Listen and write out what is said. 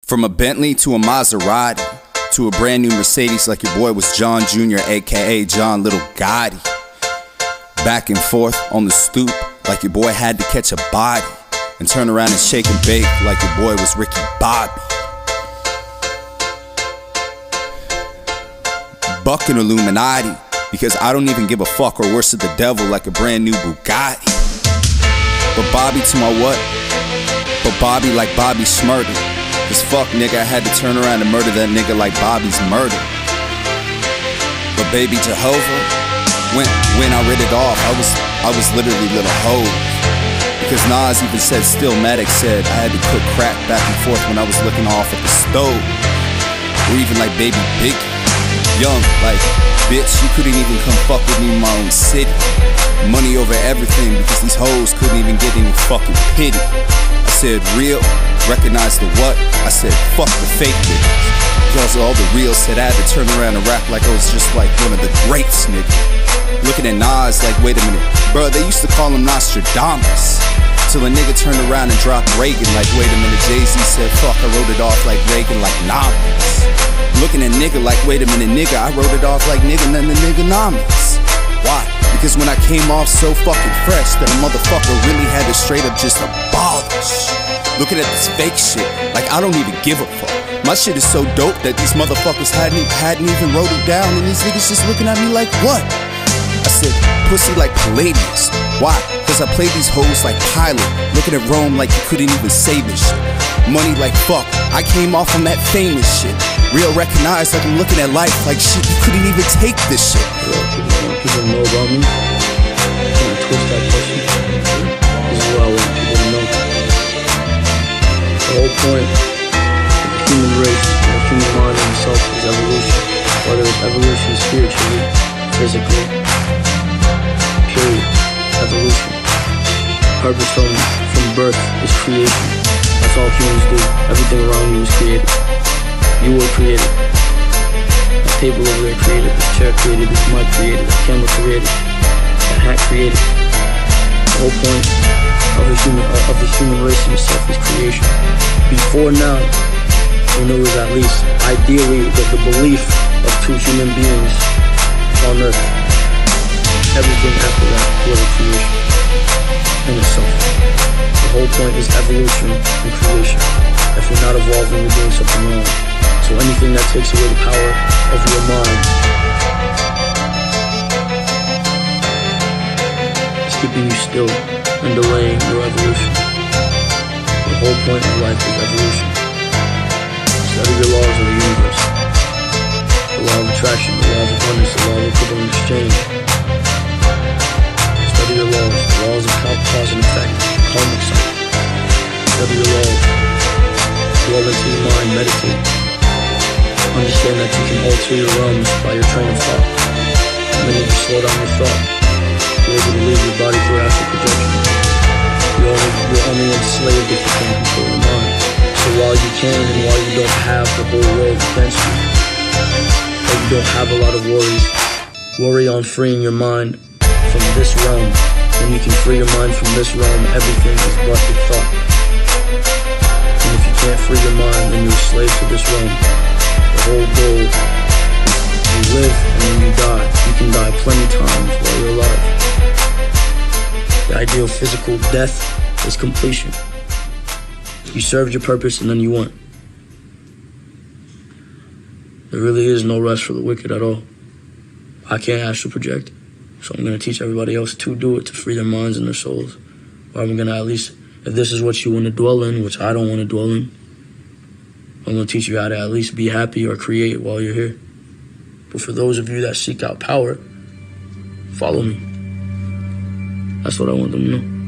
From a Bentley to a Maserati to a brand new Mercedes like your boy was John Jr. aka John Little Gotti. Back and forth on the stoop like your boy had to catch a body and turn around and shake and bake like your boy was Ricky Bobby. Buck an Illuminati because I don't even give a fuck, or worse of the devil like a brand new Bugatti. But Bobby to my what? But Bobby like Bobby Shmurda. Cause fuck nigga, I had to turn around and murder that nigga like Bobby's murder. But baby Jehovah, when I read it off, I was literally little hoe. Because Nas even said, Stillmatic said I had to cook crack back and forth when I was looking off at the stove. Or even like baby Biggie, young like, bitch, you couldn't even come fuck with me in my own city. Money over everything because these hoes couldn't even get any fucking pity. I said real, recognize the what? I said fuck the fake niggas. Because all the real said I had to turn around and rap like I was just like one of the greats, nigga. Looking at Nas like, wait a minute, bro, they used to call him Nostradamus. Till a nigga turned around and dropped Reagan like, wait a minute, Jay-Z said fuck, I wrote it off like Reagan like Nas. Looking at nigga like, wait a minute, nigga, I wrote it off like nigga, none the nigga Namas. Why? Because when I came off so fucking fresh that a motherfucker really had to straight up just abolish. Looking at this fake shit like I don't even give a fuck. My shit is so dope that these motherfuckers hadn't even wrote it down, and these niggas just looking at me like what? I said pussy like Palladius. Why? Cause I played these hoes like Pilate. Looking at Rome like you couldn't even say this shit. Money like fuck, I came off on that famous shit. Real recognized like I'm looking at life like shit, you couldn't even take this shit. People know about me. Can I twist that question? This is what I want people to know. The whole point of the human race, and the human mind and itself is evolution. Whether it's evolution spiritually, physically, period. Evolution. Purpose from birth is creation. That's all humans do. Everything around you is created. You were created. That table over there created. This chair created. This mic created. That camera created. That hat created. The whole point of the human race in itself is creation. Before now, when it was at least ideally the belief of two human beings on earth, everything after that was a creation in itself. The whole point is evolution and creation. If you're not evolving, you're doing something wrong. So anything that takes away the power of your mind is keeping you still and delaying your evolution. The whole point of life is evolution. Study the laws of the universe. The law of attraction, the law of abundance, the law of equivalent exchange. Study the laws of cause and effect, karmic cycle. Study the laws. Dwell into your mind, meditate. Understand that you can alter your realms by your train of thought. And then you can slow down your thought. You're able to leave your body through astral projection. You're only enslaved if you can't control your mind. So while you can and while you don't have the whole world against you, or you don't have a lot of worries, worry on freeing your mind from this realm. When you can free your mind from this realm, everything is but a thought. And if you can't free your mind, then you're a slave to this realm. The whole goal is you live and then you die. You can die plenty times while you're alive. The ideal physical death is completion. You served your purpose and then you won. There really is no rest for the wicked at all. I can't astral project, so I'm going to teach everybody else to do it, to free their minds and their souls. Or I'm going to at least, if this is what you want to dwell in, which I don't want to dwell in, I'm going to teach you how to at least be happy or create while you're here. But for those of you that seek out power, follow me. That's what I want them to know.